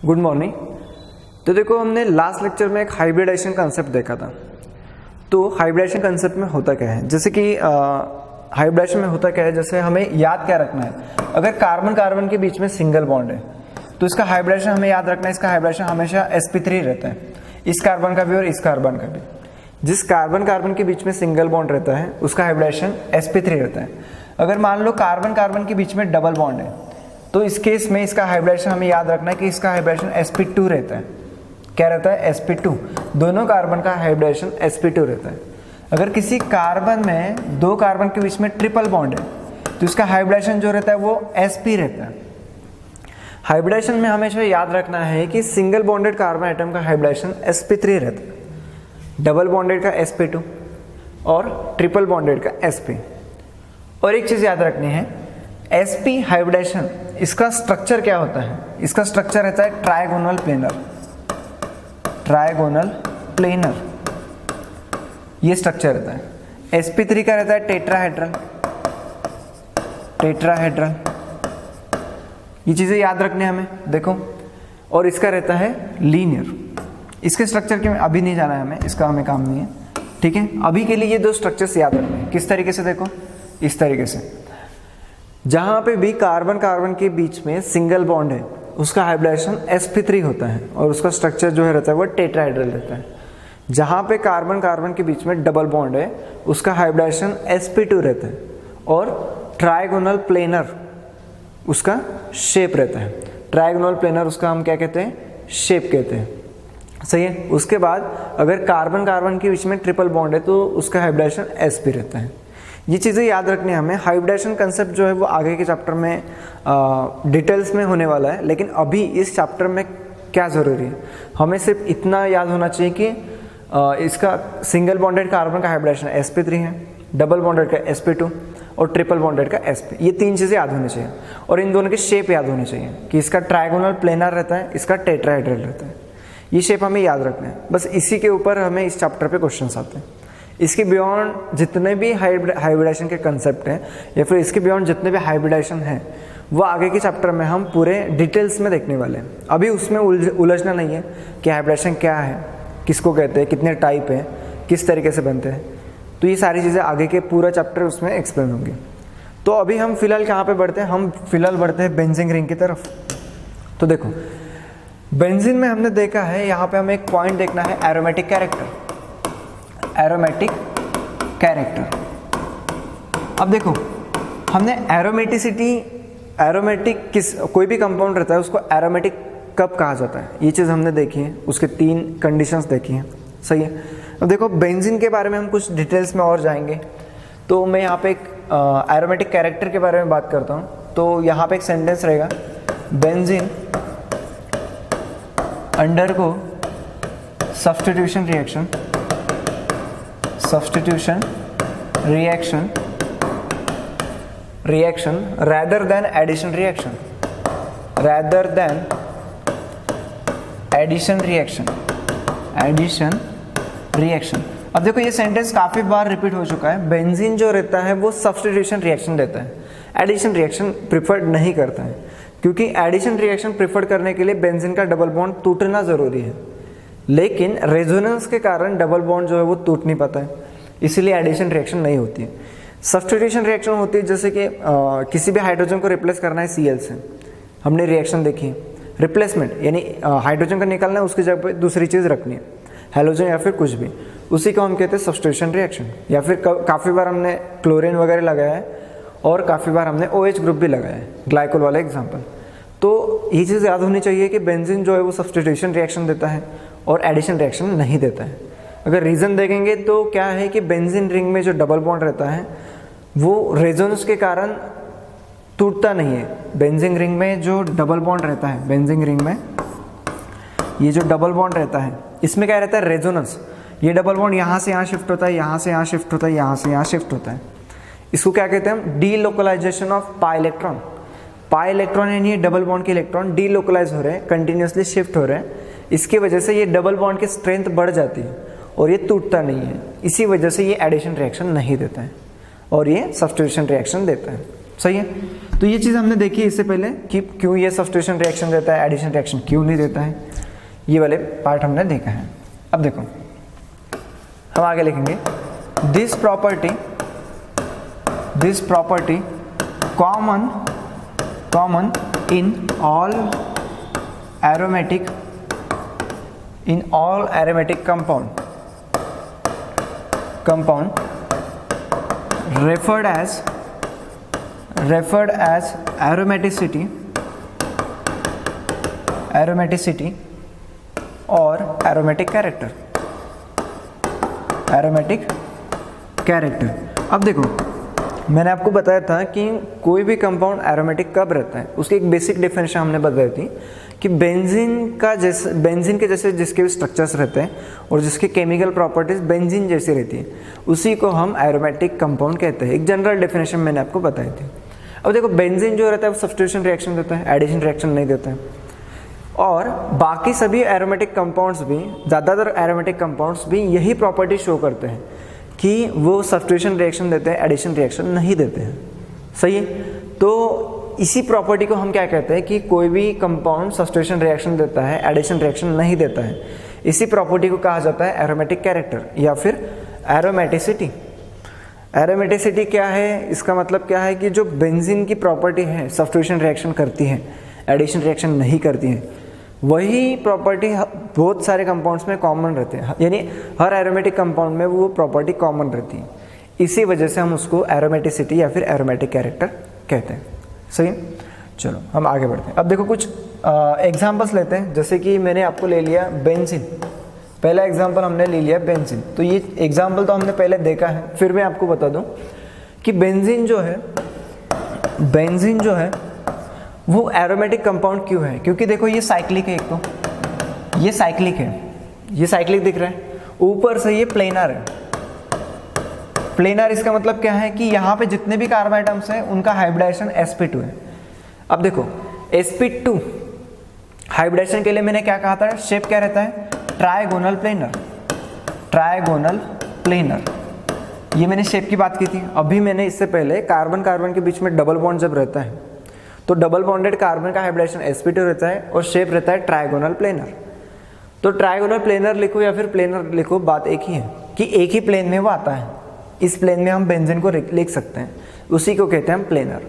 Good morning. तो देखो, हमने लास्ट लेक्चर में एक हाइब्रिडाइजेशन कंसेप्ट देखा था। तो हाइब्रिडाइजेशन कंसेप्ट में होता क्या है, जैसे कि हाइब्रिडाइजेशन में होता क्या है, जैसे हमें याद क्या रखना है, अगर कार्बन कार्बन के बीच में सिंगल बॉन्ड है तो इसका हाइब्रिडाइजेशन हमें याद रखना है, इसका हाइब्रिडाइजेशन हमेशा sp3 रहता है, इस कार्बन का भी और इस कार्बन का भी। जिस कार्बन कार्बन के बीच में सिंगल बॉन्ड रहता है उसका हाइब्रिडाइजेशन sp3 रहता है। अगर मान लो कार्बन कार्बन के बीच में डबल बॉन्ड है तो इस केस में इसका हाइब्रिडाइजेशन हमें याद रखना है कि इसका हाइब्रिडाइजेशन sp2 रहता है। क्या रहता है? sp2। दोनों कार्बन का हाइब्रिडाइजेशन sp2 रहता है। अगर किसी कार्बन में दो कार्बन के बीच में ट्रिपल बॉन्ड है तो इसका हाइब्रिडाइजेशन जो रहता है वो sp रहता है। हाइब्रिडाइजेशन में हमेशा याद रखना है कि सिंगल बॉन्डेड कार्बन एटम का हाइब्रिडाइजेशन sp3 रहता है, डबल बॉन्डेड का sp2 और ट्रिपल बॉन्डेड का sp। और एक चीज याद रखनी है, sp हाइब्रिडाइजेशन इसका स्ट्रक्चर क्या होता है? इसका स्ट्रक्चर रहता है ट्राइगोनल प्लेनर। ट्राइगोनल प्लेनर ये स्ट्रक्चर रहता है। sp3 का रहता है टेट्राहेड्रल। टेट्राहेड्रल ये चीजें याद रखने हमें, देखो। और इसका रहता है लीनियर। इसके स्ट्रक्चर के में अभी नहीं जाना है हमें, इसका हमें काम नहीं है, ठीक है। अभी के लिए ये दो स्ट्रक्चर्स याद रखने हैं। किस तरीके से? देखो इस तरीके से, जहां पे भी कार्बन कार्बन के बीच में सिंगल बॉन्ड है उसका हाइब्रिडाइजेशन sp3 होता है और उसका स्ट्रक्चर जो है रहता है वो टेट्राहेड्रल रहता है। जहां पे कार्बन कार्बन के बीच में डबल बॉन्ड है उसका हाइब्रिडाइजेशन sp2 रहता है और ट्राइगोनल प्लेनर उसका शेप रहता है। ट्राइगोनल प्लेनर उसका हम क्या कहते हैं? शेप कहते हैं, सही है। उसके बाद अगर कार्बन कार्बन के बीच में ट्रिपल बॉन्ड है तो उसका हाइब्रिडाइजेशन sp रहता है। ये चीज़ें याद रखनी है हमें। हाइब्रिडाइजेशन कंसेप्ट जो है वो आगे के चैप्टर में डिटेल्स में होने वाला है, लेकिन अभी इस चैप्टर में क्या ज़रूरी है, हमें सिर्फ इतना याद होना चाहिए कि इसका सिंगल बॉन्डेड कार्बन का हाइब्रिडाइजेशन sp3 है, डबल बॉन्डेड का sp2 और ट्रिपल बॉन्डेड का sp। ये तीन चीज़ें याद होनी चाहिए और इन दोनों के शेप याद होने चाहिए कि इसका ट्राइगोनल प्लेनर रहता है, इसका टेट्राहेड्रल रहता है। ये शेप हमें याद रखना है। बस इसी के ऊपर हमें इस चैप्टर पे क्वेश्चंस आते हैं। इसके बियॉन्ड जितने भी हाइब्रिडाइजेशन के कंसेप्ट हैं या फिर इसके बियॉन्ड जितने भी हाइब्रिडाइजेशन हैं वो आगे के चैप्टर में हम पूरे डिटेल्स में देखने वाले हैं। अभी उसमें उलझना नहीं है कि हाइब्रिडाइजेशन क्या है, किसको कहते हैं, कितने टाइप हैं, किस तरीके से बनते हैं। तो ये सारी चीज़ें आगे के पूरा चैप्टर उसमें एक्सप्लेन होंगी। तो अभी हम फिलहाल कहाँ पे बढ़ते हैं? हम फिलहाल बढ़ते हैं बेंजीन रिंग की तरफ। तो देखो, बेंजीन में हमने देखा है, यहाँ पे हमें एक पॉइंट देखना है, एरोमेटिक कैरेक्टर। Aromatic character. अब देखो, हमने एरोमेटिक कोई भी कंपाउंड रहता है उसको एरोमेटिक कब कहा जाता है, ये चीज़ हमने देखी है, उसके 3 कंडीशंस देखी हैं, सही है। अब देखो, बेंजीन के बारे में हम कुछ डिटेल्स में और जाएंगे। तो मैं यहाँ पे एक एरोमेटिक कैरेक्टर के बारे में बात करता हूँ। तो यहाँ पे एक सेंटेंस रहेगा, benzene undergo substitution reaction rather than addition reaction अब देखो, ये सेंटेंस काफी बार रिपीट हो चुका है। बेंजीन जो रहता है वो सब्स्टिट्यूशन रिएक्शन देता है, एडिशन रिएक्शन प्रिफर्ड नहीं करता है, क्योंकि एडिशन रिएक्शन प्रिफर्ड करने के लिए बेंजीन का डबल बॉन्ड टूटना जरूरी है, लेकिन रेजोनेंस के कारण डबल बॉन्ड जो है वो टूट नहीं पाता है, इसीलिए एडिशन रिएक्शन नहीं होती है। सब्स्टिट्यूशन रिएक्शन होती है, जैसे कि किसी भी हाइड्रोजन को रिप्लेस करना है Cl से, हमने रिएक्शन देखी है। रिप्लेसमेंट यानी हाइड्रोजन का निकालना है, उसकी जगह पे दूसरी चीज़ रखनी है, हैलोजन या फिर कुछ भी, उसी को हम कहते हैं सब्स्टिट्यूशन रिएक्शन। या फिर काफ़ी बार हमने क्लोरीन वगैरह लगाया है और काफ़ी बार हमने OH ग्रुप भी लगाया है, ग्लाइकोल वाला एग्जाम्पल। तो ये चीज़ याद होनी चाहिए कि बेंजीन जो है वो सब्स्टिट्यूशन रिएक्शन देता है और एडिशन रिएक्शन नहीं देता है। अगर रीज़न देखेंगे तो क्या है कि बेंजीन रिंग में जो डबल बॉन्ड रहता है वो रेजोनेंस के कारण टूटता नहीं है। बेंजीन रिंग में जो डबल बॉन्ड रहता है, बेंजीन रिंग में ये जो डबल बॉन्ड रहता है इसमें क्या रहता है? रेजोनेंस। ये डबल बॉन्ड यहाँ से यहाँ शिफ्ट होता है, यहाँ से यहाँ शिफ्ट होता है, यहाँ से यहाँ शिफ्ट होता है। इसको क्या कहते हैं हम? Delocalisation of pi electron. Pi electron यानी ये डबल बॉन्ड के इलेक्ट्रॉन डीलोकलाइज हो रहे हैं, कंटिन्यूसली शिफ्ट हो रहे हैं। इसकी वजह से ये डबल बॉन्ड की स्ट्रेंथ बढ़ जाती है और ये टूटता नहीं है। इसी वजह से ये एडिशन रिएक्शन नहीं देता है और ये सब्स्टिट्यूशन रिएक्शन देता है, सही है। तो ये चीज़ हमने देखी इससे पहले कि क्यों ये सब्स्टिट्यूशन रिएक्शन देता है, एडिशन रिएक्शन क्यों नहीं देता है, ये वाले पार्ट हमने देखा है। अब देखो हम आगे लिखेंगे, this property common in all aromatic compound referred as aromaticity or aromatic character। अब देखो मैंने आपको बताया था कि कोई भी कंपाउंड एरोमेटिक कब रहता है, उसकी एक बेसिक डेफिनेशन हमने बताई थी कि बेंजीन के जैसे जिसके भी स्ट्रक्चर्स रहते हैं और जिसके केमिकल प्रॉपर्टीज बेंजीन जैसी रहती है, उसी को हम एरोमेटिक कंपाउंड कहते हैं। एक जनरल डेफिनेशन मैंने आपको बताई थी। अब देखो बेंजीन जो रहता है वो सब्स्टिट्यूशन रिएक्शन देता है, एडिशन रिएक्शन नहीं देता है। और बाकी सभी एरोमेटिक कंपाउंड्स भी, ज़्यादातर एरोमेटिक कंपाउंड्स भी यही प्रॉपर्टी शो करते हैं कि वो सब्स्टिट्यूशन रिएक्शन देते हैं, एडिशन रिएक्शन नहीं देते हैं। सही है। तो इसी प्रॉपर्टी को हम क्या कहते हैं कि कोई भी कंपाउंड सब्स्टिट्यूशन रिएक्शन देता है, एडिशन रिएक्शन नहीं देता है, इसी प्रॉपर्टी को कहा जाता है एरोमेटिक कैरेक्टर या फिर एरोमेटिसिटी। एरोमेटिसिटी क्या है, इसका मतलब क्या है कि जो बेंजीन की प्रॉपर्टी है, सब्स्टिट्यूशन रिएक्शन करती है, एडिशन रिएक्शन नहीं करती है, वही प्रॉपर्टी बहुत सारे कंपाउंड्स में कॉमन रहते हैं, यानी हर एरोमेटिक कंपाउंड में वो प्रॉपर्टी कॉमन रहती है। इसी वजह से हम उसको एरोमेटिसिटी या फिर एरोमेटिक कैरेक्टर कहते हैं। सही है। चलो हम आगे बढ़ते हैं। अब देखो कुछ एग्जांपल्स लेते हैं। जैसे कि मैंने आपको ले लिया बेंजीन, पहला एग्जांपल हमने ले लिया बेंजीन। तो ये एग्जांपल तो हमने पहले देखा है, फिर मैं आपको बता दूं कि बेंजीन जो है वो एरोमेटिक कंपाउंड क्यों है। क्योंकि देखो ये साइक्लिक है, एक तो ये साइक्लिक है, ये साइक्लिक दिख रहा है, ऊपर से ये प्लेनर है। प्लेनर इसका मतलब क्या है कि यहाँ पे जितने भी कार्बन एटम्स हैं उनका हाइब्रिडाइजेशन sp2 है। अब देखो sp2 हाइब्रिडाइजेशन के लिए मैंने क्या कहा था, शेप क्या रहता है, ट्राइगोनल प्लेनर। ये मैंने शेप की बात की थी। अभी मैंने इससे पहले कार्बन कार्बन के बीच में डबल बॉन्ड जब रहता है तो डबल बॉन्डेड कार्बन का हाइब्रिडाइजेशन sp2 रहता है और शेप रहता है ट्राइगोनल प्लेनर। तो ट्राइगोनल प्लेनर लिखो या फिर प्लेनर लिखो, बात एक ही है कि एक ही प्लेन में वो आता है। इस प्लेन में हम बेंजीन को लिख सकते हैं, उसी को कहते हैं हम प्लेनर।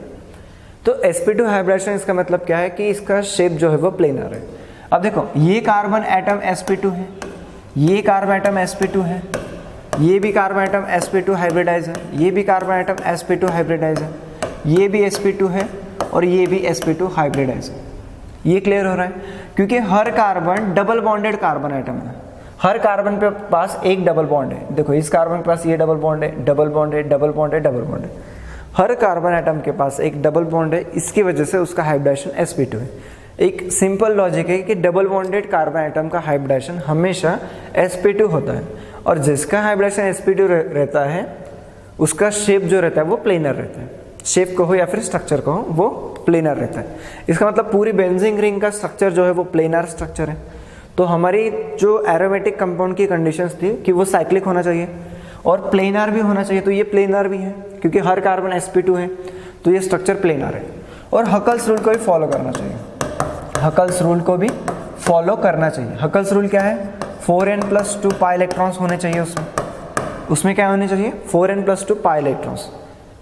तो sp2 हाइब्रिडाइजेशन इसका मतलब क्या है कि इसका शेप जो है वो प्लेनर है। अब देखो ये कार्बन एटम sp2 है, ये कार्बन एटम sp2 है, ये भी कार्बन एटम sp2 हाइब्रिडाइज है, ये भी कार्बन एटम sp2 हाइब्रिडाइज है, ये भी sp2 है और ये भी sp2 हाइब्रिडाइज है। ये क्लियर हो रहा है। क्योंकि हर carbon double bonded carbon atom है, हर कार्बन पे पास एक डबल बॉन्ड है। देखो इस कार्बन के पास ये डबल बॉन्ड है, डबल बॉन्ड है, डबल बॉन्ड है, डबल बॉन्ड है। हर कार्बन एटम के पास एक डबल बॉन्ड है, इसकी वजह से उसका हाइब्रिडाइजेशन sp2 है। एक सिंपल लॉजिक है कि डबल बॉन्डेड कार्बन एटम का हाइब्रिडाइजेशन हमेशा sp2 होता है और जिसका हाइब्रिडाइजेशन sp2 रहता है उसका शेप जो रहता है वो प्लेनर रहता है। शेप कहो या फिर स्ट्रक्चर कहो, वो प्लेनर रहता है। इसका मतलब पूरी बेंजीन रिंग का स्ट्रक्चर जो है वो प्लेनर स्ट्रक्चर है। तो हमारी जो एरोमेटिक कंपाउंड की कंडीशंस थी कि वो साइक्लिक होना चाहिए और प्लेनर भी होना चाहिए, तो ये प्लेनर भी है क्योंकि हर कार्बन sp2 है, तो ये स्ट्रक्चर प्लेनर है। और हकल्स रूल को भी फॉलो करना चाहिए, हकल्स रूल को भी फॉलो करना चाहिए। हकल्स रूल क्या है, 4n+2 पाई इलेक्ट्रॉन्स होने चाहिए उसमें क्या होने चाहिए, 4n+2 पाई इलेक्ट्रॉन्स।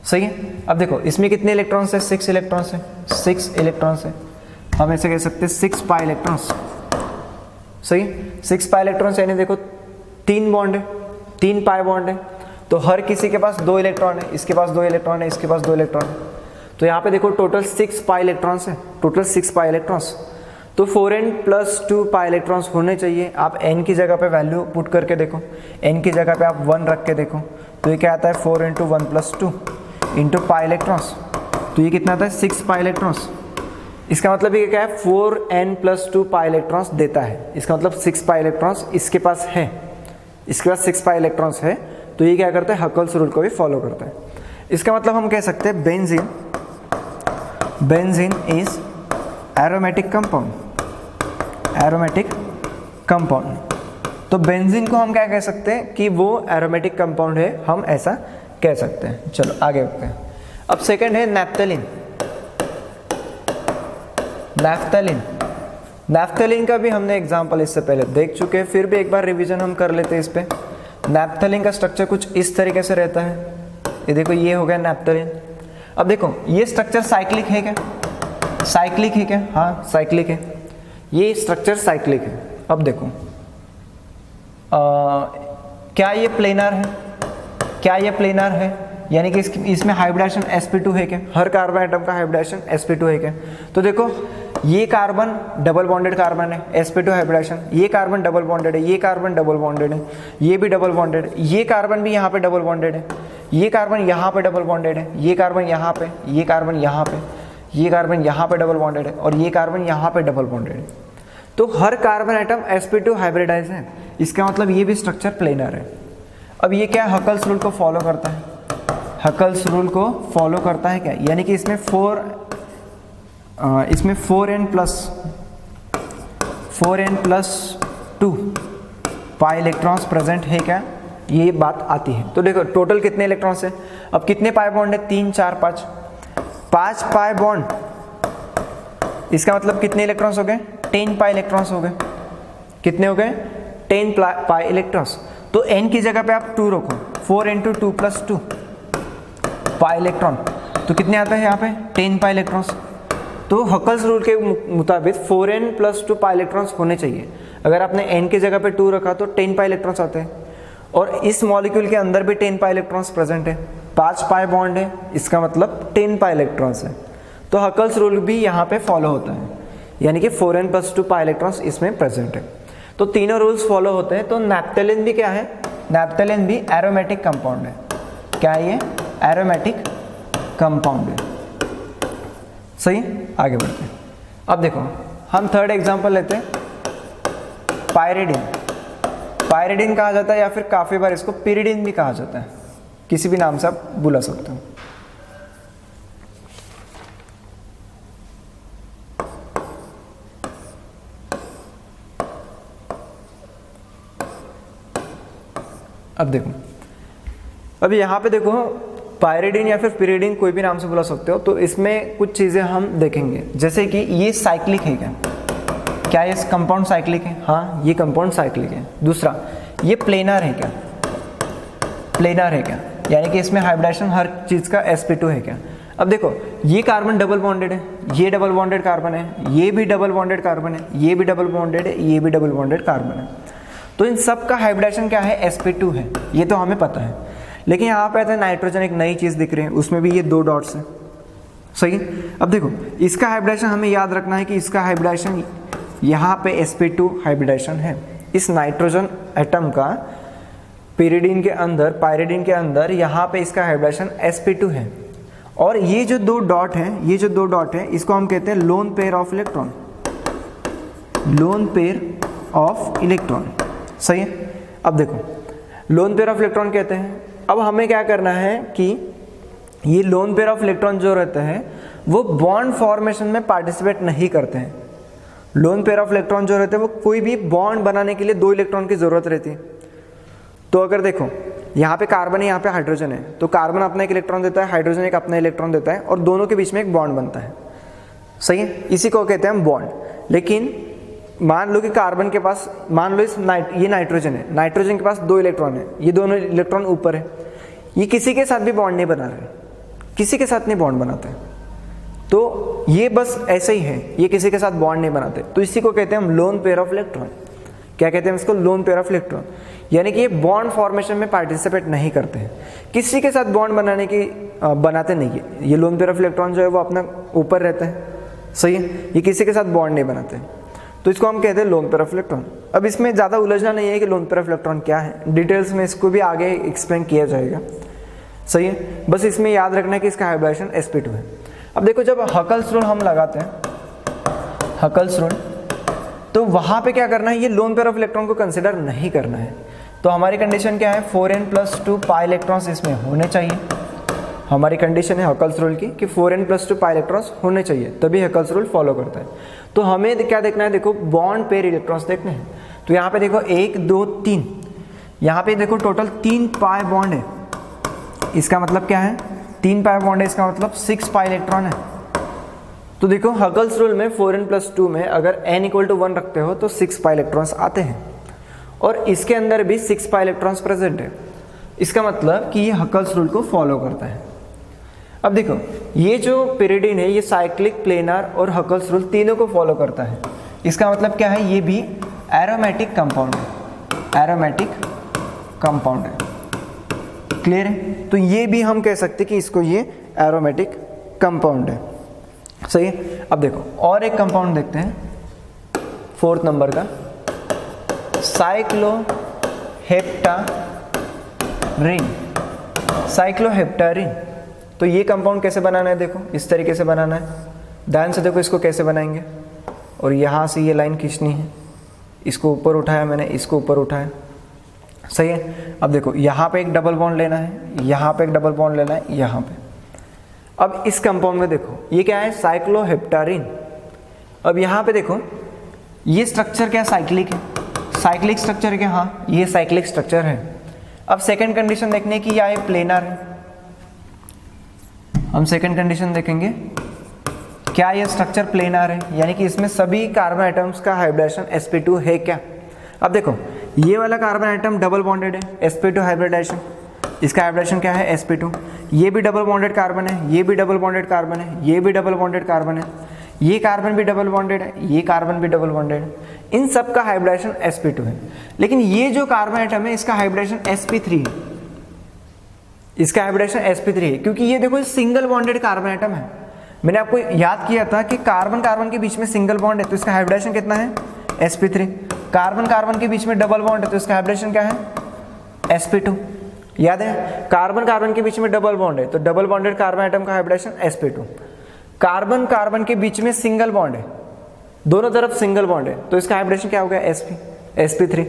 सही है। अब देखो इसमें कितने इलेक्ट्रॉन्स है, 6 इलेक्ट्रॉन्स है, 6 इलेक्ट्रॉन्स है। हम ऐसे कह सकते हैं 6 पाई इलेक्ट्रॉन्स। सही, 6 पाई इलेक्ट्रॉन्स यानी देखो 3 बॉन्ड है, 3 पाई बॉन्ड है, तो हर किसी के पास 2 इलेक्ट्रॉन है, इसके पास 2 इलेक्ट्रॉन है, इसके पास 2 इलेक्ट्रॉन है। तो यहाँ पे देखो टोटल 6 पाई इलेक्ट्रॉन्स है, टोटल 6 पाई इलेक्ट्रॉन्स। तो 4n+2 पाई इलेक्ट्रॉन्स होने चाहिए। आप n की जगह पे वैल्यू पुट करके देखो, n की जगह पे आप 1 रख के देखो, तो ये क्या आता है 4 × 1+2 इंटू पाई इलेक्ट्रॉन्स। तो ये कितना आता है 6 पाई इलेक्ट्रॉन्स। इसका मतलब ये क्या है 4n+2 पाई इलेक्ट्रॉन्स देता है। इसका मतलब 6 पाई इलेक्ट्रॉन्स इसके पास है, इसके पास 6 पाई इलेक्ट्रॉन्स है, तो ये क्या करता है हकल्स रूल को भी फॉलो करता है। इसका मतलब हम कह सकते हैं बेंजीन इज एरोमेटिक कंपाउंड। तो बेंजीन को हम क्या कह सकते हैं कि वो एरोमेटिक कंपाउंड है, हम ऐसा कह सकते हैं। चलो आगे बढ़ते हैं। अब सेकंड है नैप्थेलिन। नैफ्थलीन, नैफ्थलीन का भी हमने एग्जांपल इससे पहले देख चुके हैं, फिर भी एक बार रिवीजन हम कर लेते हैं इस पे। नैफ्थलीन का स्ट्रक्चर कुछ इस तरीके से रहता है, ये देखो ये हो गया नैफ्थलीन। अब देखो ये स्ट्रक्चर साइक्लिक है क्या? साइक्लिक है क्या? हाँ साइक्लिक है, ये स्ट्रक्चर साइक्लिक है। अब देखो क्या ये प्लेनर है? क्या ये प्लेनर है? यानी कि इसमें हाइब्रिडाइजेशन sp2 है क्या? हर कार्बन एटम का हाइब्रिडाइजेशन sp2 है क्या? तो देखो ये कार्बन डबल बॉन्डेड कार्बन है, sp2 हाइब्रिडाइजेशन, ये कार्बन डबल बॉन्डेड है, ये कार्बन डबल बॉन्डेड है, ये भी डबल बॉन्डेड है, ये कार्बन भी यहाँ पे डबल बॉन्डेड है, ये कार्बन यहाँ पे डबल बॉन्डेड है, ये कार्बन यहाँ पे, ये कार्बन यहाँ पे, ये कार्बन यहाँ पे डबल बॉन्डेड है, और ये कार्बन यहाँ पे डबल बॉन्डेड है। तो हर कार्बन एटम sp2 हाइब्रिडाइज है, इसका मतलब ये भी स्ट्रक्चर प्लेनर है। अब ये क्या हकल्स रूल को फॉलो करता है? हकल्स रूल को फॉलो करता है क्या? यानी कि इसमें 4n+2 पाई इलेक्ट्रॉन्स प्रेजेंट है क्या? ये बात आती है। तो देखो टोटल कितने इलेक्ट्रॉन्स है? अब कितने पाई बॉन्ड है? 3 4 5, 5 पाई बॉन्ड, इसका मतलब कितने इलेक्ट्रॉन्स हो गए? 10 पाई इलेक्ट्रॉन्स हो गए। कितने हो गए? 10 पाई इलेक्ट्रॉन्स। तो n की जगह पे आप 2 रखो, 4 × 2 + 2 पाई इलेक्ट्रॉन, तो कितने आता है यहाँ पे? 10 पाई इलेक्ट्रॉन्स। तो हकल्स रूल के मुताबिक 4n+2 पाई इलेक्ट्रॉन्स होने चाहिए। अगर आपने n की जगह पे 2 रखा तो 10 पाई इलेक्ट्रॉन्स आते हैं, और इस मॉलिक्यूल के अंदर भी 10 पाई इलेक्ट्रॉन्स प्रेजेंट है, 5 पाई बॉन्ड है, इसका मतलब 10 पाई इलेक्ट्रॉन्स है। तो हकल्स रूल भी यहाँ पे फॉलो होता है, यानी कि 4n+2 पाई इलेक्ट्रॉन्स इसमें प्रेजेंट है। तो तीनों रूल्स फॉलो होते हैं। तो नैफ्थलीन भी क्या है? नैफ्थलीन भी एरोमेटिक कंपाउंड है। क्या है ये? एरोमेटिक कंपाउंड है। सही, आगे बढ़ते हैं। अब देखो हम थर्ड एग्जांपल लेते हैं, पायरिडिन। पायरिडिन कहा जाता है, या फिर काफ़ी बार इसको पिरिडिन भी कहा जाता है, किसी भी नाम से आप बुला सकते हो। अब देखो, अभी यहाँ पे देखो पायरिडिन या फिर पिरिडिन कोई भी नाम से बुला सकते हो। तो इसमें कुछ चीज़ें हम देखेंगे, जैसे कि ये साइक्लिक है क्या? क्या ये कंपाउंड साइक्लिक है? हाँ ये कंपाउंड साइक्लिक है। दूसरा, ये प्लेनर है क्या? प्लेनर है क्या? यानी कि इसमें हाइब्रिडाइजेशन हर चीज़ का sp2 है क्या? अब देखो ये कार्बन डबल बॉन्डेड है, ये डबल बॉन्डेड कार्बन है, ये भी डबल बॉन्डेड कार्बन है, ये भी डबल बॉन्डेड है, ये भी डबल बॉन्डेड कार्बन है। तो इन सब का हाइब्रिडाइजेशन क्या है? sp2 है, ये तो हमें पता है। लेकिन यहाँ पे आता है नाइट्रोजन, एक नई चीज़ दिख रही है, उसमें भी ये 2 डॉट्स हैं। सही। अब देखो इसका हाइब्रिडाइजेशन हमें याद रखना है कि इसका हाइब्रिडाइजेशन यहाँ पे sp2 हाइब्रिडाइजेशन है। इस नाइट्रोजन एटम का पिरिडिन के अंदर, पायरिडिन के अंदर यहाँ पे इसका हाइब्रिडाइजेशन sp2 है। और ये जो 2 डॉट हैं, ये जो 2 डॉट हैं, इसको हम कहते हैं lone pair of electron. Lone pair of electron. सही है। अब देखो लोन पेयर ऑफ इलेक्ट्रॉन कहते हैं। अब हमें क्या करना है कि ये लोन पेयर ऑफ इलेक्ट्रॉन जो रहते हैं वो बॉन्ड फॉर्मेशन में पार्टिसिपेट नहीं करते हैं। लोन पेयर ऑफ इलेक्ट्रॉन जो रहते हैं वो कोई भी बॉन्ड बनाने के लिए 2 इलेक्ट्रॉन की ज़रूरत रहती है। तो अगर देखो यहाँ पे कार्बन है, यहाँ पे हाइड्रोजन है, तो कार्बन अपना एक इलेक्ट्रॉन देता है, हाइड्रोजन एक अपना इलेक्ट्रॉन देता है, और दोनों के बीच में एक बॉन्ड बनता है। सही है, इसी को कहते हैं हम बॉन्ड। लेकिन मान लो कि कार्बन के पास, मान लो ये नाइट्रोजन है, नाइट्रोजन के पास 2 इलेक्ट्रॉन है, ये दोनों इलेक्ट्रॉन ऊपर है, ये किसी के साथ भी बॉन्ड नहीं बना रहे, किसी के साथ नहीं बॉन्ड बनाते। तो ये बस ऐसे ही है, ये किसी के साथ बॉन्ड नहीं बनाते। तो इसी को कहते हैं हम लोन पेयर ऑफ इलेक्ट्रॉन। क्या कहते हैं इसको? Lone pair of electron. यानी कि ये बॉन्ड फॉर्मेशन में पार्टिसिपेट नहीं करते हैं, किसी के साथ बॉन्ड बनाते नहीं है। ये लोन पेयर ऑफ इलेक्ट्रॉन जो है वो अपना ऊपर रहता है। सही है, ये किसी के साथ बॉन्ड नहीं बनाते, तो इसको हम कहते हैं लोन पेयर ऑफ इलेक्ट्रॉन। अब इसमें ज़्यादा उलझना नहीं है कि लोन पेयर ऑफ इलेक्ट्रॉन क्या है, डिटेल्स में इसको भी आगे एक्सप्लेन किया जाएगा। सही है, बस इसमें याद रखना है कि इसका हाइब्रिडाइजेशन sp2 है। अब देखो जब हकल्स रूल हम लगाते हैं, हकल्स रूल, तो वहाँ पे क्या करना है? ये लोन पेयर ऑफ इलेक्ट्रॉन को कंसिडर नहीं करना है। तो हमारी कंडीशन क्या है? 4n+2 पाई इलेक्ट्रॉन्स इसमें होने चाहिए। हमारी कंडीशन है हकल्स रूल की कि 4n+2 पाई इलेक्ट्रॉन्स होने चाहिए, तभी हकल्स रूल फॉलो करता है। तो हमें क्या देखना है? देखो बॉन्ड पेयर इलेक्ट्रॉन्स देखने हैं। तो यहाँ पे देखो 1 2 3, यहाँ पे देखो टोटल 3 पाई बॉन्ड है। इसका मतलब क्या है? 3 पाई बॉन्ड है, इसका मतलब 6 पाई इलेक्ट्रॉन है। तो देखो हकल्स रूल में 4n+2 में अगर n = 1 रखते हो तो 6 पाई इलेक्ट्रॉन्स आते हैं, और इसके अंदर भी 6 पाई इलेक्ट्रॉन्स प्रेजेंट है। इसका मतलब कि ये हकल्स रूल को फॉलो करता है। अब देखो ये जो पिरिडिन है ये साइक्लिक, प्लेनर और हकल्स रूल तीनों को फॉलो करता है। इसका मतलब क्या है, ये भी एरोमेटिक कंपाउंड है, एरोमेटिक कंपाउंड है। क्लियर है? तो ये भी हम कह सकते कि इसको ये एरोमेटिक कंपाउंड है। सही है। अब देखो और एक कंपाउंड देखते हैं 4th नंबर का, साइक्लोहेप्टारिन। साइक्लोहेप्टारिन, तो ये कंपाउंड कैसे बनाना है, देखो इस तरीके से बनाना है। ध्यान से देखो इसको कैसे बनाएंगे, और यहाँ से ये लाइन खींचनी है, इसको ऊपर उठाया मैंने, इसको ऊपर उठाया। सही है। अब देखो यहाँ पे एक डबल बॉन्ड लेना है, यहाँ पे एक डबल बॉन्ड लेना है, यहाँ पे। अब इस कंपाउंड में देखो ये क्या है, साइक्लोहेप्टारिन। अब यहाँ पे देखो ये स्ट्रक्चर क्या साइक्लिक है, साइक्लिक स्ट्रक्चर क्या, हाँ ये साइक्लिक स्ट्रक्चर है। अब सेकंड कंडीशन देखने की, या ये प्लेनर है। हम सेकंड कंडीशन देखेंगे, क्या ये स्ट्रक्चर प्लेनर है, यानी कि इसमें सभी कार्बन आइटम्स का हाइब्रिडेशन sp2 है क्या। अब देखो ये वाला कार्बन आइटम डबल बॉन्डेड है, sp2 हाइब्रिडेशन, इसका हाइब्रिडेशन क्या है sp2। ये भी डबल बॉन्डेड कार्बन है, ये भी डबल बॉन्डेड कार्बन है, ये भी डबल बॉन्डेड कार्बन है, ये कार्बन भी डबल बॉन्डेड है, ये कार्बन भी डबल बॉन्डेड है। इन सब का हाइब्रिडेशन sp2 है। लेकिन ये जो कार्बन आइटम है इसका हाइब्रिडेशन sp3 है, इसका हाइब्रिडेशन sp3 है, क्योंकि ये देखो सिंगल बॉन्डेड कार्बन आइटम है। मैंने आपको याद किया था कि कार्बन कार्बन के बीच में सिंगल बॉन्ड है तो इसका हाइब्रिडेशन कितना है sp3। कार्बन कार्बन के बीच में डबल बॉन्ड है तो इसका हाइब्रिडेशन क्या है sp2। याद है, कार्बन कार्बन के बीच में डबल बॉन्ड है तो डबल बॉन्डेड कार्बन आइटम का हाइब्रिडेशन sp2। कार्बन कार्बन के बीच में सिंगल बॉन्ड है, दोनों तरफ सिंगल बॉन्ड है तो इसका हाइब्रिडेशन क्या हो गया sp3।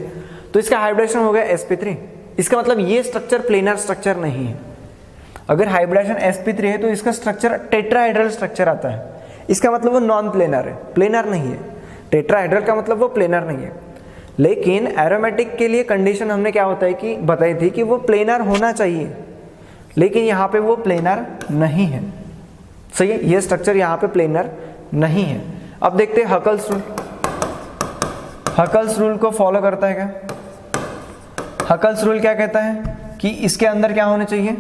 तो इसका हाइब्रिडेशन हो गया sp3। इसका मतलब ये स्ट्रक्चर प्लेनर स्ट्रक्चर नहीं है। अगर हाइब्रिडेशन sp3 है तो इसका स्ट्रक्चर टेट्राहेड्रल स्ट्रक्चर आता है। इसका मतलब वो नॉन प्लेनर है, प्लेनर नहीं है। टेट्राहेड्रल का मतलब वो प्लेनर नहीं है। लेकिन एरोमेटिक के लिए कंडीशन हमने क्या होता है कि बताई थी कि वो प्लेनर होना चाहिए, लेकिन यहाँ पे वो प्लेनर नहीं है। सही है, ये स्ट्रक्चर यहाँ पे प्लेनर नहीं है। अब देखते हैं हकल्स रूल। हकल्स रूल को फॉलो करता है क्या? हकल्स रूल क्या कहता है कि इसके अंदर क्या होने चाहिए,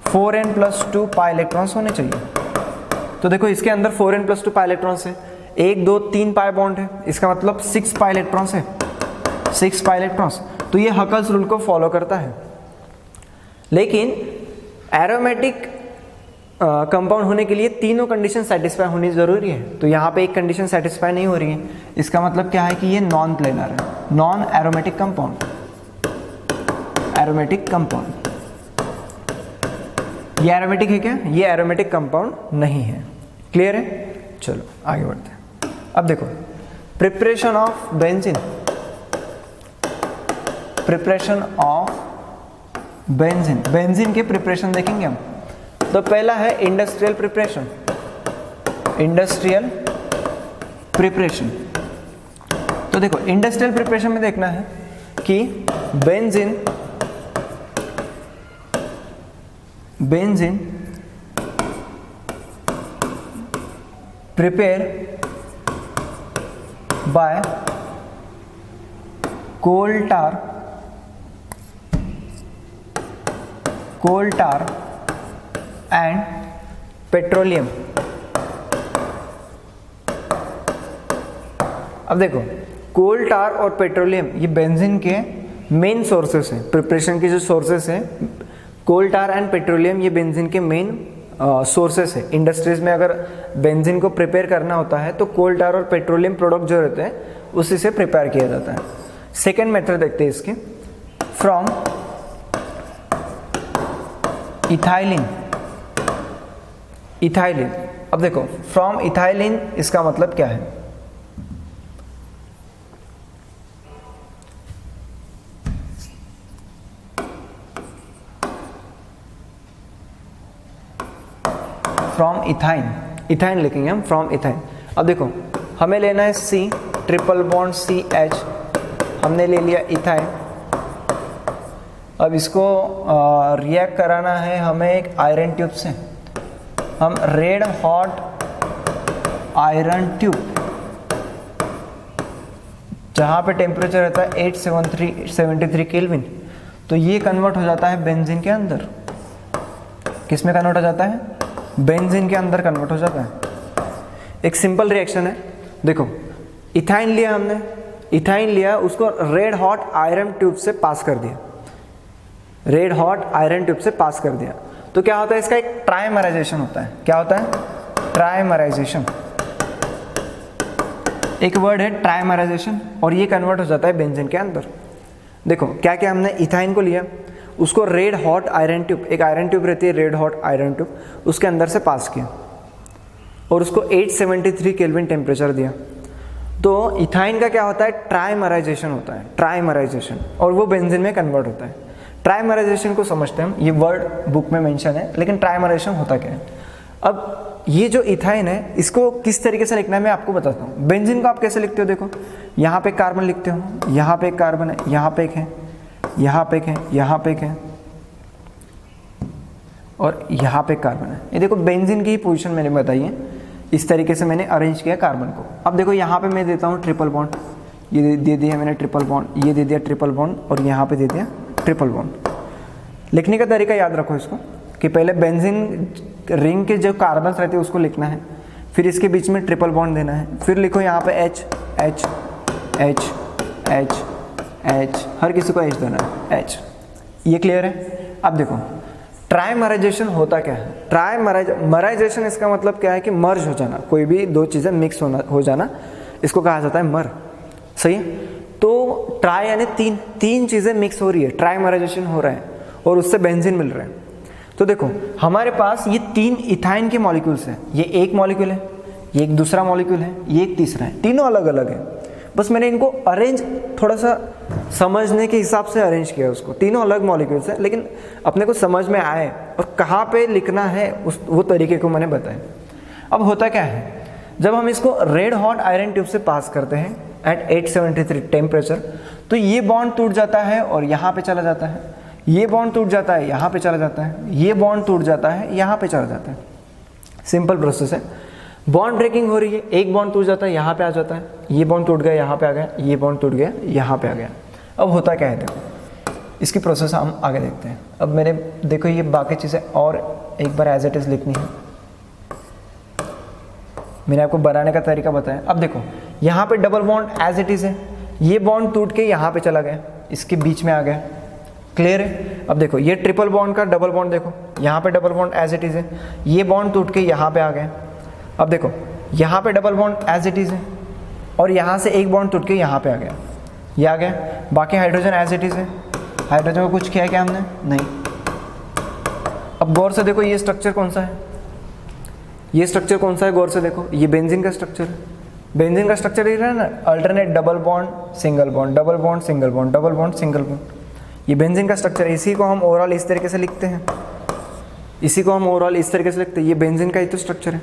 4n+2 पाई इलेक्ट्रॉन्स होने चाहिए। तो देखो इसके अंदर 4n+2 पाई इलेक्ट्रॉन्स है, 1 2 3 पाई बॉन्ड है, इसका मतलब 6 पाई इलेक्ट्रॉन्स है, 6 पाई इलेक्ट्रॉन्स। तो ये हकल्स रूल को फॉलो करता है। लेकिन एरोमेटिक कंपाउंड होने के लिए तीनों कंडीशन सेटिस्फाई होनी जरूरी है। तो यहाँ पे एक कंडीशन सेटिस्फाई नहीं हो रही है, इसका मतलब क्या है कि ये नॉन प्लेनर है, non aromatic compound, aromatic compound. ये एरोमेटिक है क्या? ये एरोमेटिक कंपाउंड नहीं है। क्लियर है? चलो आगे बढ़ते हैं। अब देखो preparation of benzene, preparation of benzene, benzene के प्रिपरेशन देखेंगे हम। तो पहला है इंडस्ट्रियल प्रिपरेशन, इंडस्ट्रियल प्रिपरेशन। तो देखो इंडस्ट्रियल प्रिपरेशन में देखना है कि benzene prepare by coal tar and petroleum. अब देखो कोल टार और पेट्रोलियम ये बेंजीन के मेन सोर्सेस हैं, प्रिपरेशन के जो सोर्सेस हैं कोल टार एंड पेट्रोलियम, ये बेंजीन के मेन सोर्सेस है। इंडस्ट्रीज में अगर बेंजीन को प्रिपेयर करना होता है तो कोल टार और पेट्रोलियम प्रोडक्ट जो रहते हैं उसी से प्रिपेयर किया जाता है। सेकेंड मेथड देखते हैं इसके, फ्रॉम इथाइलिन। इथाइलिन, अब देखो फ्रॉम इथाइलिन इसका मतलब क्या है? फ्रॉम इथाइन, इथाइन लिखेंगे हम, फ्रॉम इथाइन। अब देखो हमें लेना है C ट्रिपल बॉन्ड CH, हमने ले लिया इथाइन। अब इसको रिएक्ट कराना है हमें एक आयरन ट्यूब से। हम रेड हॉट आयरन ट्यूब, जहाँ पे टेम्परेचर रहता है 873 केल्विन, तो ये कन्वर्ट हो जाता है बेंजीन के अंदर। किस में कन्वर्ट हो जाता है? बेंजीन के अंदर कन्वर्ट हो जाता है। एक सिंपल रिएक्शन है, देखो इथाइन लिया हमने, इथाइन लिया, उसको रेड हॉट आयरन ट्यूब से पास कर दिया, रेड हॉट आयरन ट्यूब से पास कर दिया, तो क्या होता है? इसका एक ट्राइमराइजेशन होता है। क्या होता है? ट्राइमराइजेशन, एक वर्ड है ट्राइमराइजेशन, और ये कन्वर्ट हो जाता है बेंजीन के अंदर। देखो क्या क्या हमने इथाइन को लिया, उसको रेड हॉट आयरन ट्यूब, एक आयरन ट्यूब रहती है रेड हॉट आयरन ट्यूब, उसके अंदर से पास किया और उसको 873 केल्विन टेम्परेचर दिया। तो इथाइन का क्या होता है? ट्राइमराइजेशन होता है, ट्राइमराइजेशन, और वो बेंजीन में कन्वर्ट होता है। ट्राइमराइजेशन को समझते हैं हम, ये वर्ड बुक में मेंशन है, लेकिन ट्राइमराइजेशन होता क्या है? अब ये जो इथाइन है, इसको किस तरीके से लिखना है मैं आपको बताता हूँ। बेंजीन को आप कैसे लिखते हो? देखो यहाँ पे कार्बन लिखते हो, यहाँ पे एक कार्बन है, यहाँ पे एक है, यहाँ पे एक है, यहाँ पे एक है, और यहाँ पे कार्बन है। ये देखो बेंजीन की ही पोजीशन मैंने बताई है, इस तरीके से मैंने अरेंज किया कार्बन को। अब देखो यहाँ पे मैं देता हूँ ट्रिपल बॉन्ड, ये दे दिया मैंने ट्रिपल बॉन्ड, ये दे दिया ट्रिपल बॉन्ड, और यहाँ पे दे दिया ट्रिपल बॉन्ड। लिखने का तरीका याद रखो इसको, कि पहले बेंजीन रिंग के जो कार्बन रहते हैं उसको लिखना है, फिर इसके बीच में ट्रिपल बॉन्ड देना है, फिर लिखो यहाँ पे H H H H H, हर किसी को H देना है, H। ये क्लियर है? अब देखो ट्राइमराइजेशन होता क्या है? ट्राइमराइजेशन इसका मतलब क्या है? कि मर्ज हो जाना, कोई भी दो चीज़ें मिक्स हो जाना, इसको कहा जाता है मर। सही है? तो ट्राई यानी तीन चीज़ें मिक्स हो रही है, ट्राइमराइजेशन हो रहा है, और उससे बेंजीन मिल रहा है। तो देखो हमारे पास ये 3 इथाइन के मॉलिक्यूल्स हैं, ये एक मॉलिक्यूल है, ये एक दूसरा मॉलिक्यूल है, ये एक तीसरा है, तीनों अलग अलग है। बस मैंने इनको अरेंज थोड़ा सा समझने के हिसाब से अरेंज किया उसको, तीनों अलग मॉलिक्यूल्स हैं, लेकिन अपने को समझ में आए और कहाँ पे लिखना है वो तरीके को मैंने बताया। अब होता क्या है, जब हम इसको रेड हॉट आयरन ट्यूब से पास करते हैं एट 873 टेम्परेचर, तो ये बॉन्ड टूट जाता है और यहाँ पे चला जाता है, ये बॉन्ड टूट जाता है, यहाँ पे चला जाता है, ये बॉन्ड टूट जाता है, यहाँ पे चला जाता है। सिंपल प्रोसेस है। बॉन्ड ब्रेकिंग हो रही है, एक बॉन्ड टूट जाता है, यहाँ पे आ जाता है, ये बॉन्ड टूट गया, यहाँ पे आ गया, ये बॉन्ड टूट गया, यहाँ पे आ गया। अब होता क्या है, देखो इसकी प्रोसेस हम आगे देखते हैं। अब मैंने देखो ये बाकी चीज़ें और एक बार एज इट इज़ लिखनी है, मैंने आपको बनाने का तरीका बताया। अब देखो यहाँ पे double bond as it is है, ये बॉन्ड टूट के यहाँ पे चला गया, इसके बीच में आ गया। क्लियर है? अब देखो ये ट्रिपल बॉन्ड का डबल बॉन्ड, देखो यहाँ पे double bond as it is है, ये बॉन्ड टूट के यहाँ पे आ गया। अब देखो यहाँ पे double bond as it is है, और यहाँ से एक बॉन्ड टूट के यहाँ पे आ गया, ये आ गया। बाकी हाइड्रोजन एज इट इज़ है, हाइड्रोजन को कुछ किया क्या हमने? नहीं। अब गौर से देखो ये स्ट्रक्चर कौन सा है, ये स्ट्रक्चर कौन सा है, गौर से देखो, ये बेंजीन का स्ट्रक्चर है। बेंजीन का स्ट्रक्चर ये है ना, alternate double bond single bond, double bond single bond, double bond single bond, ये बेंजीन का स्ट्रक्चर है। इसी को हम ओवरऑल इस तरीके से लिखते हैं, इसी को हम ओवरऑल इस तरीके से लिखते हैं, ये बेंजीन का ही तो स्ट्रक्चर है।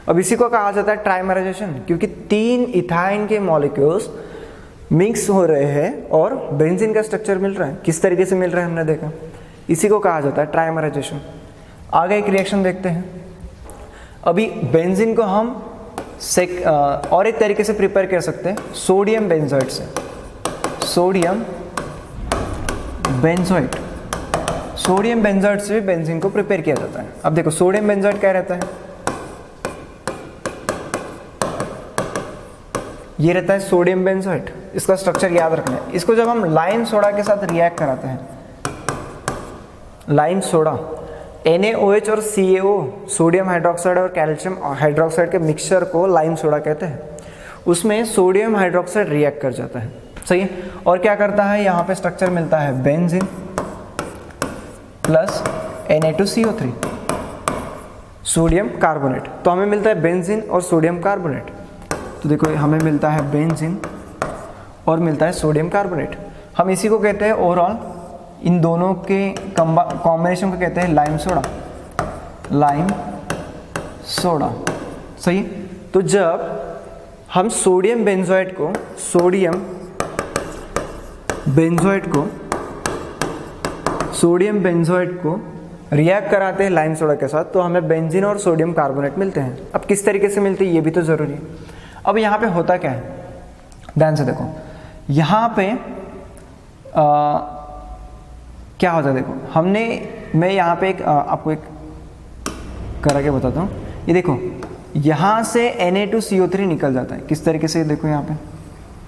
अब इसी को कहा जाता है ट्राइमराइजेशन, क्योंकि 3 इथाइन के मॉलिक्यूल्स मिक्स हो रहे हैं और बेंजीन का स्ट्रक्चर मिल रहा है। किस तरीके से मिल रहा है हमने देखा, इसी को कहा जाता है ट्राइमराइजेशन। आगे एक रिएक्शन देखते हैं। अभी बेंजीन को हम और एक तरीके से प्रिपेयर कर सकते हैं, सोडियम बेंजोएट से, सोडियम बेंजोएट, सोडियम बेंजोएट से बेंजीन को प्रिपेयर किया जाता है। अब देखो सोडियम बेंजोएट क्या रहता है, ये रहता है सोडियम बेंजोएट। इसका स्ट्रक्चर याद रखना है। इसको जब हम लाइम सोडा के साथ रिएक्ट कराते हैं, लाइम सोडा NaOH और CaO, सोडियम हाइड्रोक्साइड और कैल्शियम हाइड्रोक्साइड के मिक्सचर को लाइम सोडा कहते हैं, उसमें सोडियम हाइड्रोक्साइड रिएक्ट कर जाता है। सही है? और क्या करता है, यहाँ पे स्ट्रक्चर मिलता है benzene plus Na2CO3, sodium carbonate. तो हमें मिलता है बेंजीन और सोडियम कार्बोनेट। तो देखो हमें मिलता है बेंजीन और मिलता है सोडियम कार्बोनेट। हम इसी को कहते हैं ओवरऑल, इन दोनों के कॉम्बिनेशन को कहते हैं लाइम सोडा, लाइम सोडा। सही? तो जब हम सोडियम बेंजोएट को सोडियम बेंजोएट को रिएक्ट कराते हैं लाइम सोडा के साथ तो हमें बेंजीन और सोडियम कार्बोनेट मिलते हैं। अब किस तरीके से मिलते हैं ये भी तो ज़रूरी है। अब यहाँ पे होता क्या है, ध्यान से देखो, यहाँ पे क्या होता है, देखो मैं यहाँ पे आपको एक करा के बताता हूँ। ये देखो, यहाँ से Na2CO3 निकल जाता है। किस तरीके से, देखो यहाँ पे,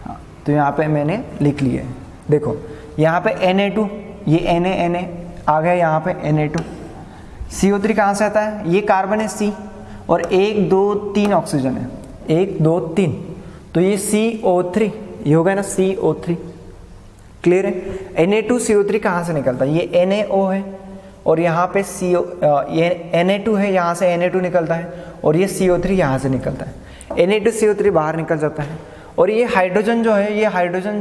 हाँ, तो यहाँ पे मैंने लिख लिया है। देखो यहाँ पे Na2, ये Na आ गया, यहाँ पे Na2। CO3 कहाँ से आता है, ये कार्बन है C, और 1 2 3 ऑक्सीजन है, 1 2 3, तो ये CO3, ये होगा ना CO3। क्लियर है। Na2CO3 कहाँ से निकलता है, ये NaO है, और यहाँ पे ये Na2 है, यहाँ से Na2 निकलता है, और ये CO3 यहाँ से निकलता है। Na2CO3 बाहर निकल जाता है, और ये हाइड्रोजन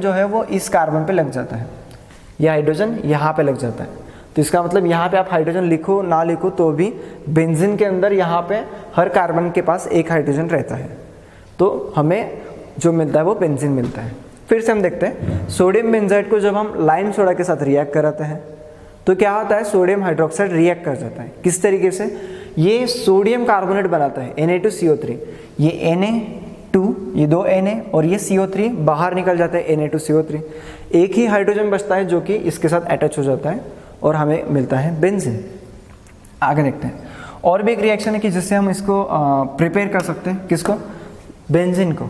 जो है वो इस कार्बन पे लग जाता है, ये हाइड्रोजन यहाँ पे लग जाता है। तो इसका मतलब यहाँ पे आप हाइड्रोजन लिखो ना लिखो तो भी बेंजीन के अंदर यहाँ पे हर कार्बन के पास एक हाइड्रोजन रहता है, तो हमें जो मिलता है वो बेंजीन मिलता है। फिर से हम देखते हैं, सोडियम बेंजाइड को जब हम लाइम सोडा के साथ रिएक्ट कराते हैं तो क्या होता है, सोडियम हाइड्रोक्साइड रिएक्ट कर जाता है। किस तरीके से, ये सोडियम कार्बोनेट बनाता है Na2CO3, ये Na2, ये 2 Na और ये CO3 बाहर निकल जाता है, Na2CO3, एक ही हाइड्रोजन बचता है जो कि इसके साथ अटैच हो जाता है और हमें मिलता है बेंजीन। आगे देखते हैं, और भी एक रिएक्शन है कि जिससे हम इसको प्रिपेयर कर सकते हैं, किसको, बेंजीन को।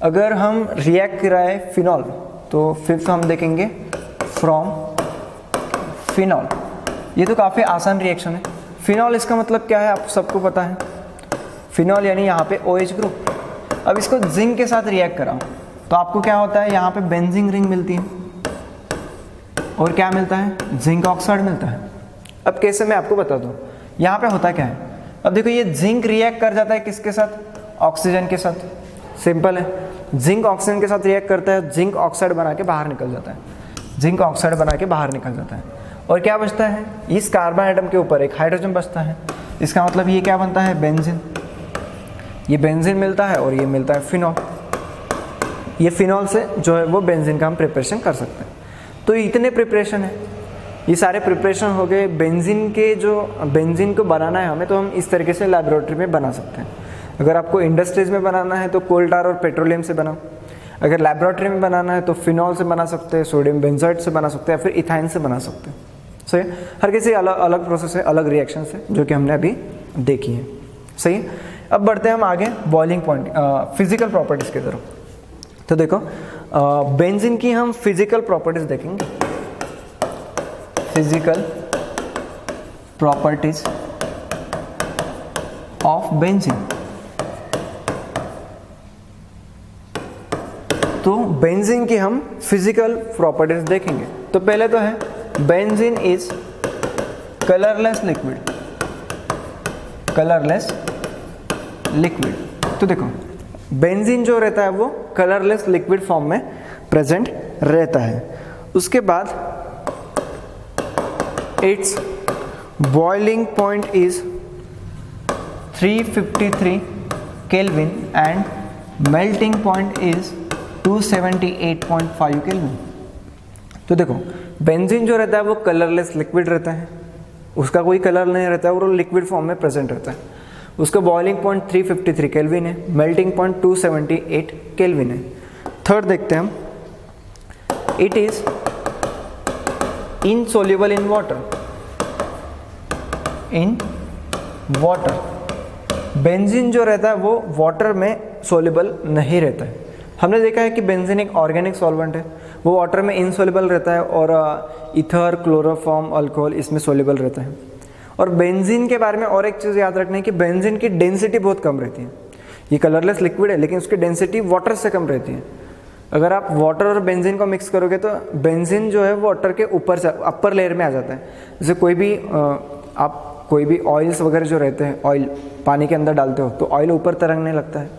अगर हम रिएक्ट कराए फिनॉल तो फिर हम देखेंगे फ्रॉम फिनॉल। ये तो काफ़ी आसान रिएक्शन है। फिनॉल इसका मतलब क्या है, आप सबको पता है, फिनॉल यानी यहाँ पे OH ग्रुप। अब इसको जिंक के साथ रिएक्ट कराओ तो आपको क्या होता है, यहाँ पे बेंजीन रिंग मिलती है, और क्या मिलता है, जिंक ऑक्साइड मिलता है। अब कैसे, मैं आपको बता दूँ, यहाँ पे होता क्या है। अब देखो, ये जिंक रिएक्ट कर जाता है किसके साथ, ऑक्सीजन के साथ। सिंपल है, जिंक ऑक्सीजन के साथ रिएक्ट करता है, जिंक ऑक्साइड बना के बाहर निकल जाता है, जिंक ऑक्साइड बना के बाहर निकल जाता है। और क्या बचता है, इस कार्बन एटम के ऊपर एक हाइड्रोजन बचता है। इसका मतलब ये क्या बनता है, बेंजीन। ये बेंजीन मिलता है और ये मिलता है फिनॉल। ये फिनॉल से जो है वो बेंजीन का हम प्रिपरेशन कर सकते हैं। तो इतने प्रिपरेशन है, ये सारे प्रिपरेशन हो गए बेंजीन के। जो बेंजीन को बनाना है हमें, तो हम इस तरीके से लैबोरेटरी में बना सकते हैं। अगर आपको इंडस्ट्रीज में बनाना है तो कोल टार और पेट्रोलियम से बनाओ। अगर लैबोरेटरी में बनाना है तो फिनॉल से बना सकते हैं, सोडियम बेंजाइड से बना सकते हैं, या फिर इथाइन से बना सकते हैं। सही है, हर किसी अलग अलग प्रोसेस है, अलग रिएक्शन है, जो कि हमने अभी देखी है। सही है, अब बढ़ते हैं हम आगे बॉइलिंग पॉइंट, फिजिकल प्रॉपर्टीज़ की तरफ। तो देखो, बेंजीन की हम फिजिकल प्रॉपर्टीज़ देखेंगे। Physical properties of benzene. तो बेंजीन की हम फिजिकल प्रॉपर्टीज देखेंगे। तो पहले तो है, benzene is colourless liquid, colourless liquid. तो देखो, बेंजीन जो रहता है वो कलरलेस लिक्विड फॉर्म में प्रेजेंट रहता है। उसके बाद it's boiling point is 353 kelvin and melting point is 278.5 kelvin. तो देखो, बेंजीन जो रहता है वो कलरलेस लिक्विड रहता है, उसका कोई कलर नहीं रहता है और वो लिक्विड फॉर्म में प्रेजेंट रहता है। उसका बॉइलिंग पॉइंट 353 केल्विन है, मेल्टिंग पॉइंट 278 केल्विन है। थर्ड देखते हैं हम, it is insoluble in water, in water. Benzene जो रहता है वो वाटर में सोल्यूबल नहीं रहता है। हमने देखा है कि बेंजीन एक ऑर्गेनिक सॉल्वेंट है, वो वाटर में इनसोल्यूबल रहता है, और ईथर, क्लोरोफॉर्म, अल्कोहल इसमें सोल्यूबल रहता है। और बेंजीन के बारे में और एक चीज़ याद रखना है कि बेंजीन की डेंसिटी बहुत कम रहती है। ये कलरलेस लिक्विड है लेकिन उसकी डेंसिटी वाटर से कम रहती है। अगर आप वाटर और बेंजीन को मिक्स करोगे तो बेंजीन जो है वो वाटर के ऊपर अपर लेयर में आ जाता है। जैसे कोई भी ऑयल्स वगैरह जो रहते हैं, ऑयल पानी के अंदर डालते हो तो ऑयल ऊपर तरंगने लगता है,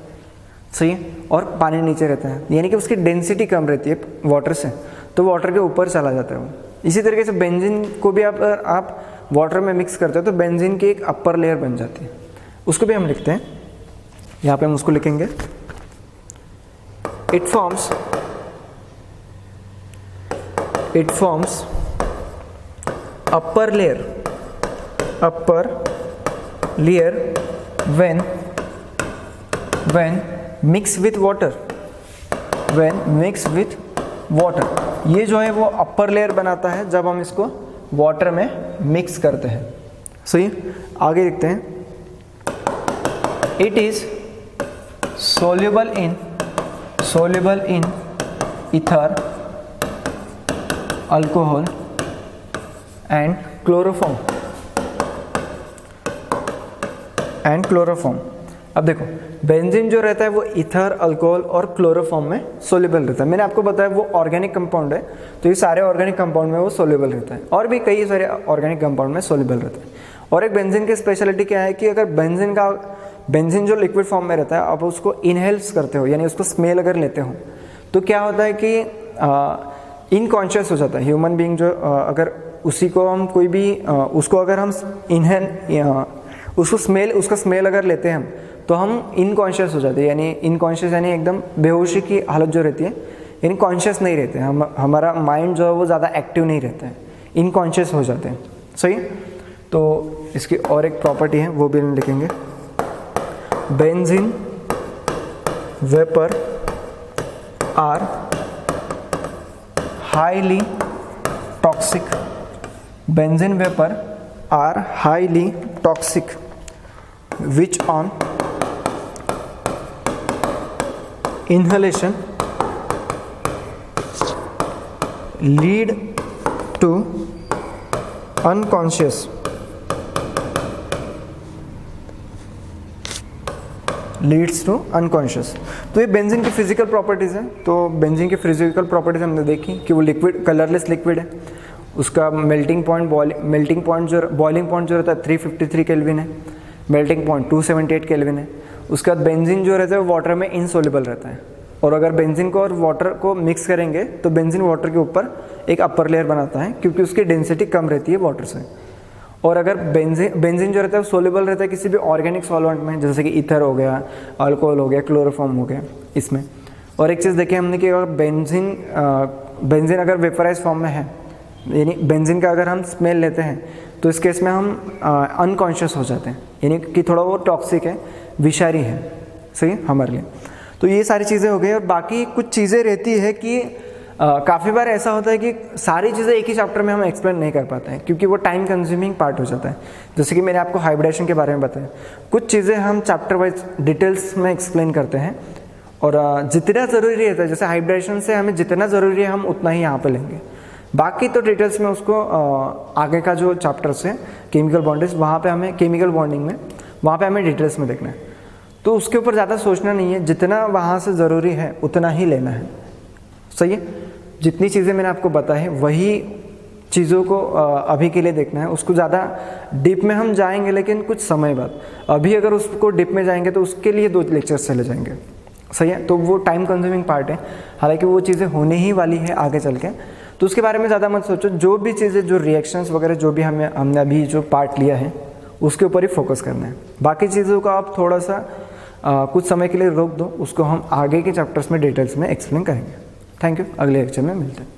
सही है, और पानी नीचे रहता है, यानी कि उसकी डेंसिटी कम रहती है वाटर से, तो वाटर के ऊपर चला जाता है वो। इसी तरीके से बेंजीन को भी आप वाटर में मिक्स करते हो तो बेंजीन की एक अपर लेयर बन जाती है। उसको भी हम लिखते हैं, यहाँ पे हम उसको लिखेंगे, it forms upper layer upper layer when mix with water, ये जो है वो अपर लेयर बनाता है जब हम इसको वाटर में मिक्स करते हैं। सही, आगे देखते हैं। It is soluble in ether, alcohol and chloroform। अब देखो बेंजीन जो रहता है वो ईथर, अल्कोहल और क्लोरोफॉर्म में सोल्यूबल रहता है। मैंने आपको बताया वो ऑर्गेनिक कंपाउंड है, तो ये सारे ऑर्गेनिक कंपाउंड में वो सोल्यूबल रहता है, और भी कई सारे ऑर्गेनिक कंपाउंड में सोल्यूबल रहता है। और एक बेंजीन की स्पेशलिटी क्या है कि अगर बेंजीन जो लिक्विड फॉर्म में रहता है, आप उसको इनहेल्स करते हो, यानी उसको स्मेल अगर लेते हो, तो क्या होता है कि इनकॉन्शियस हो जाता है ह्यूमन बीइंग। जो अगर उसी को हम कोई भी उसको अगर हम उसका स्मेल अगर लेते हैं हम, तो हम इनकॉन्शियस हो जाते हैं, यानी इनकॉन्शियस यानी एकदम बेहोशी की हालत जो रहती है, यानी कॉन्शियस नहीं रहते हम, हमारा माइंड जो है वो ज़्यादा एक्टिव नहीं रहता है, इनकॉन्शियस हो जाते हैं। सही, तो इसकी और एक प्रॉपर्टी है वो भी हम लिखेंगे। Benzene vapour are highly toxic, benzene vapour are highly toxic which on inhalation lead to unconscious leads to unconscious. तो ये बेंजीन की फिजिकल प्रॉपर्टीज़ हैं। तो बेंजीन की फिजिकल प्रॉपर्टीज़ हमने देखी कि वो लिक्विड, कलरलेस लिक्विड है, उसका बॉइलिंग पॉइंट जो रहता है 353 केल्विन है, मेल्टिंग पॉइंट 278 केल्विन है। उसके बाद बेंजीन जो रहता है वो वाटर में इनसोल्युबल रहता है, और अगर बेंजीन को और वाटर को मिक्स करेंगे तो बेंजीन वाटर के ऊपर एक अपर लेयर बनाता है, क्योंकि उसकी डेंसिटी कम रहती है वाटर से। और अगर बेंजीन जो रहता है वो सोल्युबल रहता है किसी भी ऑर्गेनिक सॉल्वेंट में, जैसे कि ईथर हो गया, अल्कोहल हो गया, क्लोरोफॉर्म हो गया इसमें। और एक चीज़ देखिए हमने कि अगर बेंजीन अगर वेपराइज फॉर्म में है, यानी बेंजीन का अगर हम स्मेल लेते हैं, तो इस केस में हम अनकॉन्शियस हो जाते हैं, यानी कि थोड़ा वो टॉक्सिक है, विषारी है, सही हमारे लिए। तो ये सारी चीज़ें हो गई। और बाकी कुछ चीज़ें रहती है कि काफ़ी बार ऐसा होता है कि सारी चीज़ें एक ही चैप्टर में हम एक्सप्लेन नहीं कर पाते हैं, क्योंकि वो टाइम कंज्यूमिंग पार्ट हो जाता है। जैसे कि मैंने आपको हाइब्रिडेशन के बारे में बताया, कुछ चीज़ें हम चैप्टर वाइज डिटेल्स में एक्सप्लेन करते हैं, और जितना ज़रूरी रहता है, जैसे हाइब्रिडेशन से हमें जितना ज़रूरी है हम उतना ही यहाँ पर लेंगे। बाकी तो डिटेल्स में उसको आगे का जो चैप्टर्स है केमिकल बॉन्डिंग, वहाँ पे हमें केमिकल बॉन्डिंग में वहाँ पे हमें डिटेल्स में देखना है। तो उसके ऊपर ज़्यादा सोचना नहीं है, जितना वहाँ से ज़रूरी है उतना ही लेना है। सही है, जितनी चीज़ें मैंने आपको बताई वही चीज़ों को अभी के लिए देखना है। उसको ज़्यादा डीप में हम जाएंगे लेकिन कुछ समय बाद, अभी अगर उसको डीप में जाएंगे तो उसके लिए 2 लेक्चर्स चले जाएंगे। सही है, तो वो टाइम कंज्यूमिंग पार्ट है, हालांकि वो चीज़ें होने ही वाली है आगे चल के, तो उसके बारे में ज़्यादा मत सोचो। जो भी चीज़ें, जो रिएक्शंस वगैरह जो भी हमने अभी जो पार्ट लिया है उसके ऊपर ही फोकस करना है। बाकी चीज़ों को आप थोड़ा सा कुछ समय के लिए रोक दो, उसको हम आगे के चैप्टर्स में डिटेल्स में एक्सप्लेन करेंगे। थैंक यू, अगले लेक्चर में मिलते हैं।